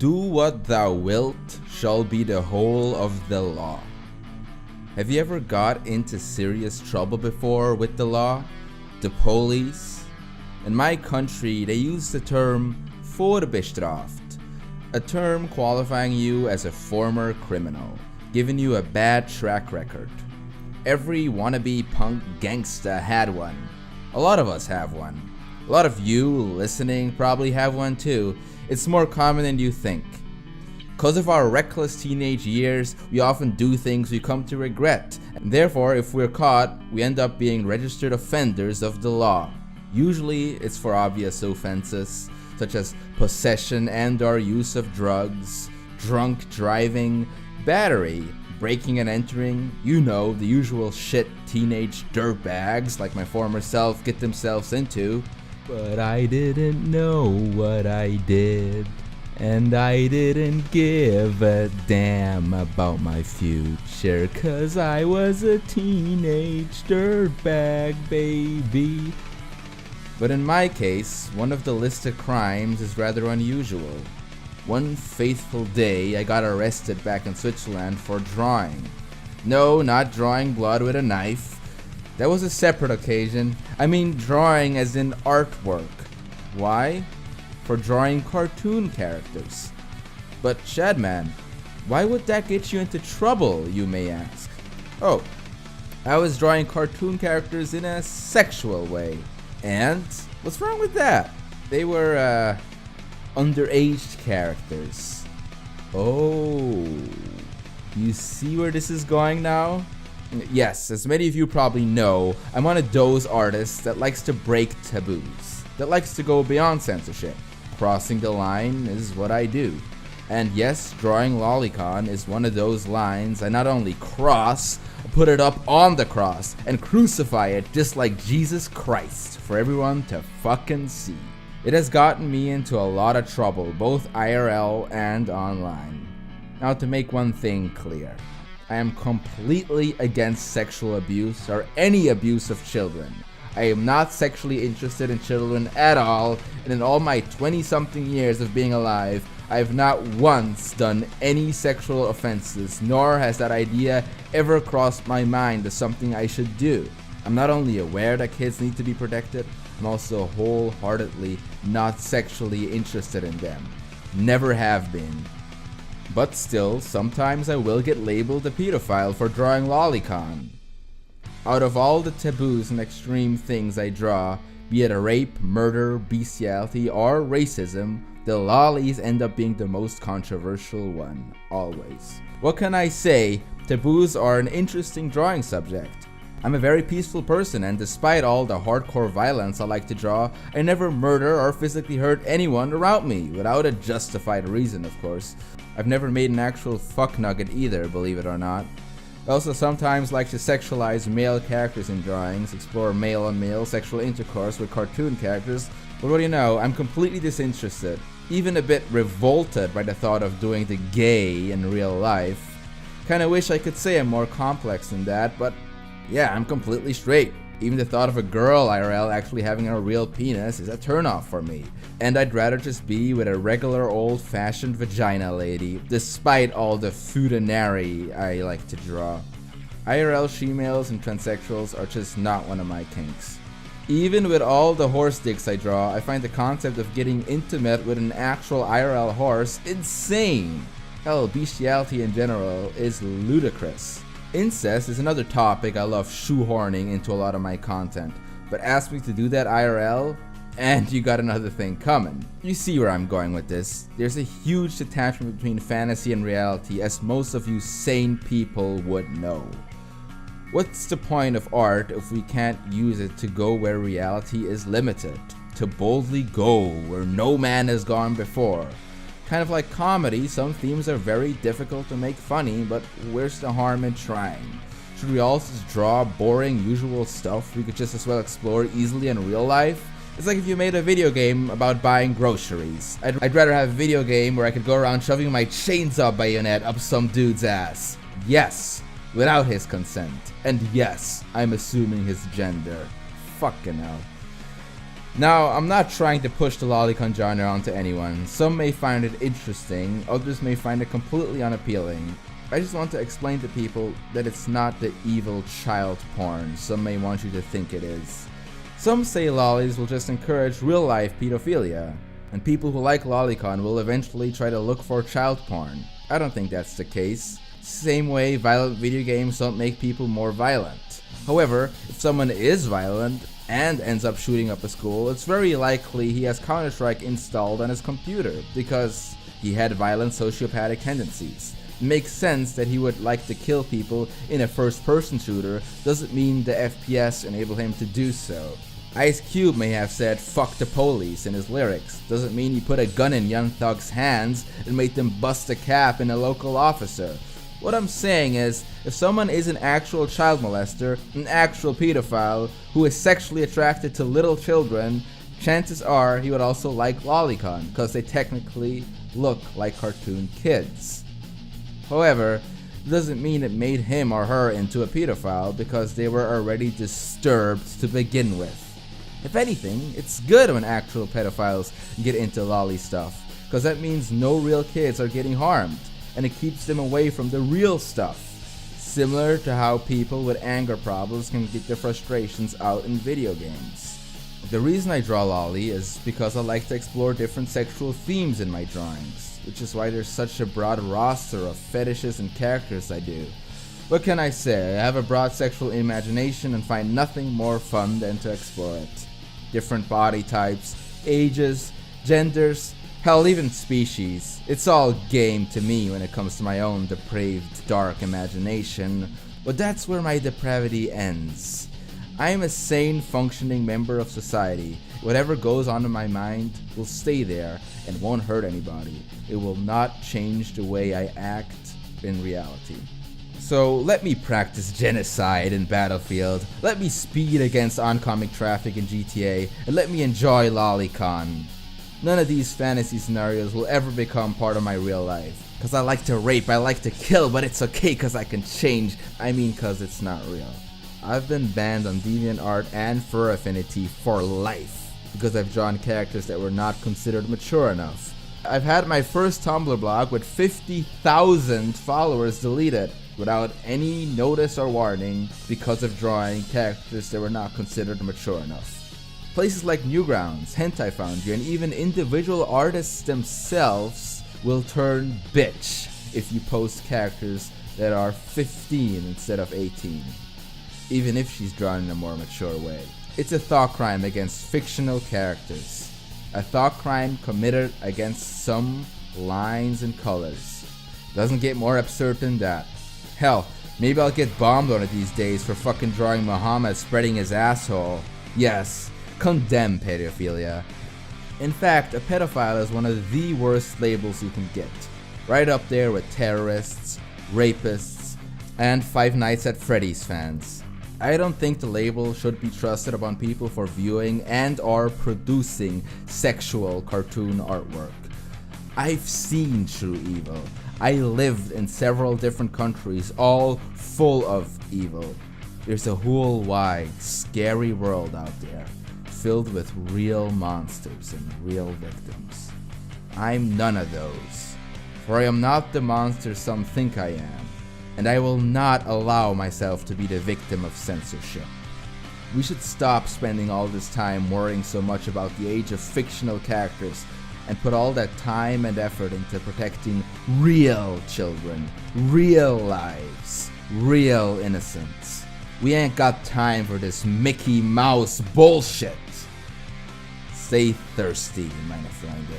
Do what thou wilt shall be the whole of the law. Have you ever got into serious trouble before with the law? The police? In my country, they use the term voorbestraft, a term qualifying you as a former criminal, giving you a bad track record. Every wannabe punk gangsta had one. A lot of us have one. A lot of you listening probably have one too. It's more common than you think. Because of our reckless teenage years, we often do things we come to regret, and therefore if we're caught, we end up being registered offenders of the law. Usually it's for obvious offenses, such as possession and or use of drugs, drunk driving, battery, breaking and entering, you know, the usual shit teenage dirtbags like my former self get themselves into. But I didn't know what I did, and I didn't give a damn about my future, 'cause I was a teenage dirtbag, baby. But in my case, one of the listed crimes is rather unusual. One fateful day, I got arrested back in Switzerland for drawing. No, not drawing blood with a knife. That was a separate occasion. I mean drawing as in artwork. Why? For drawing cartoon characters. But Shadman, why would that get you into trouble, you may ask? Oh, I was drawing cartoon characters in a sexual way. And what's wrong with that? They were underage characters. Oh, you see where this is going now? Yes, as many of you probably know, I'm one of those artists that likes to break taboos, that likes to go beyond censorship. Crossing the line is what I do. And yes, drawing lolicon is one of those lines I not only cross, I put it up on the cross and crucify it just like Jesus Christ for everyone to fucking see. It has gotten me into a lot of trouble, both IRL and online. Now to make one thing clear, I am completely against sexual abuse or any abuse of children. I am not sexually interested in children at all, and in all my 20-something years of being alive, I have not once done any sexual offenses, nor has that idea ever crossed my mind as something I should do. I'm not only aware that kids need to be protected, I'm also wholeheartedly not sexually interested in them. Never have been. But still, sometimes I will get labeled a pedophile for drawing lolicon. Out of all the taboos and extreme things I draw, be it a rape, murder, bestiality, or racism, the lollies end up being the most controversial one, always. What can I say? Taboos are an interesting drawing subject. I'm a very peaceful person, and despite all the hardcore violence I like to draw, I never murder or physically hurt anyone around me, without a justified reason, of course. I've never made an actual fuck nugget either, believe it or not. I also sometimes like to sexualize male characters in drawings, explore male-on-male sexual intercourse with cartoon characters, but what do you know, I'm completely disinterested, even a bit revolted by the thought of doing the gay in real life. Kinda wish I could say I'm more complex than that, but yeah, I'm completely straight. Even the thought of a girl IRL actually having a real penis is a turnoff for me. And I'd rather just be with a regular old-fashioned vagina lady, despite all the futanary I like to draw. IRL shemales and transsexuals are just not one of my kinks. Even with all the horse dicks I draw, I find the concept of getting intimate with an actual IRL horse insane. Hell, bestiality in general is ludicrous. Incest is another topic I love shoehorning into a lot of my content, but ask me to do that IRL, and you got another thing coming. You see where I'm going with this. There's a huge detachment between fantasy and reality, as most of you sane people would know. What's the point of art if we can't use it to go where reality is limited? To boldly go where no man has gone before? Kind of like comedy, some themes are very difficult to make funny, but where's the harm in trying? Should we all just draw boring, usual stuff we could just as well explore easily in real life? It's like if you made a video game about buying groceries. I'd rather have a video game where I could go around shoving my chainsaw bayonet up some dude's ass. Yes, without his consent. And yes, I'm assuming his gender. Fucking hell. Now, I'm not trying to push the lolicon genre onto anyone. Some may find it interesting, others may find it completely unappealing. I just want to explain to people that it's not the evil child porn some may want you to think it is. Some say lollies will just encourage real-life pedophilia, and people who like lolicon will eventually try to look for child porn. I don't think that's the case. Same way violent video games don't make people more violent. However, if someone is violent and ends up shooting up a school, it's very likely he has Counter-Strike installed on his computer because he had violent sociopathic tendencies. It makes sense that he would like to kill people in a first-person shooter, doesn't mean the FPS enable him to do so. Ice Cube may have said "fuck the police" in his lyrics, doesn't mean he put a gun in Young Thug's hands and made them bust a cap in a local officer. What I'm saying is, if someone is an actual child molester, an actual pedophile, who is sexually attracted to little children, chances are he would also like lolicon, because they technically look like cartoon kids. However, it doesn't mean it made him or her into a pedophile, because they were already disturbed to begin with. If anything, it's good when actual pedophiles get into lolly stuff, because that means no real kids are getting harmed, and it keeps them away from the real stuff. Similar to how people with anger problems can get their frustrations out in video games. The reason I draw lolly is because I like to explore different sexual themes in my drawings, which is why there's such a broad roster of fetishes and characters I do. What can I say? I have a broad sexual imagination and find nothing more fun than to explore it. Different body types, ages, genders, hell, even species. It's all game to me when it comes to my own depraved, dark imagination, but that's where my depravity ends. I am a sane, functioning member of society. Whatever goes on in my mind will stay there and won't hurt anybody. It will not change the way I act in reality. So let me practice genocide in Battlefield, let me speed against oncoming traffic in GTA, and let me enjoy lolicon. None of these fantasy scenarios will ever become part of my real life. Cause I like to rape, I like to kill, but it's okay cause I can change. I mean cause it's not real. I've been banned on DeviantArt and Fur Affinity for life because I've drawn characters that were not considered mature enough. I've had my first Tumblr blog with 50,000 followers deleted without any notice or warning because of drawing characters that were not considered mature enough. Places like Newgrounds, Hentai Foundry, and even individual artists themselves will turn bitch if you post characters that are 15 instead of 18, even if she's drawn in a more mature way. It's a thought crime against fictional characters. A thought crime committed against some lines and colors. Doesn't get more absurd than that. Hell, maybe I'll get bombed one of these days for fucking drawing Muhammad spreading his asshole. Yes, condemn pedophilia. In fact, a pedophile is one of the worst labels you can get. Right up there with terrorists, rapists, and Five Nights at Freddy's fans. I don't think the label should be trusted upon people for viewing and or producing sexual cartoon artwork. I've seen true evil. I lived in several different countries, all full of evil. There's a whole wide, scary world out there, filled with real monsters and real victims. I'm none of those, for I am not the monster some think I am, and I will not allow myself to be the victim of censorship. We should stop spending all this time worrying so much about the age of fictional characters and put all that time and effort into protecting real children, real lives, real innocence. We ain't got time for this Mickey Mouse bullshit. Stay thirsty, meine Freunde.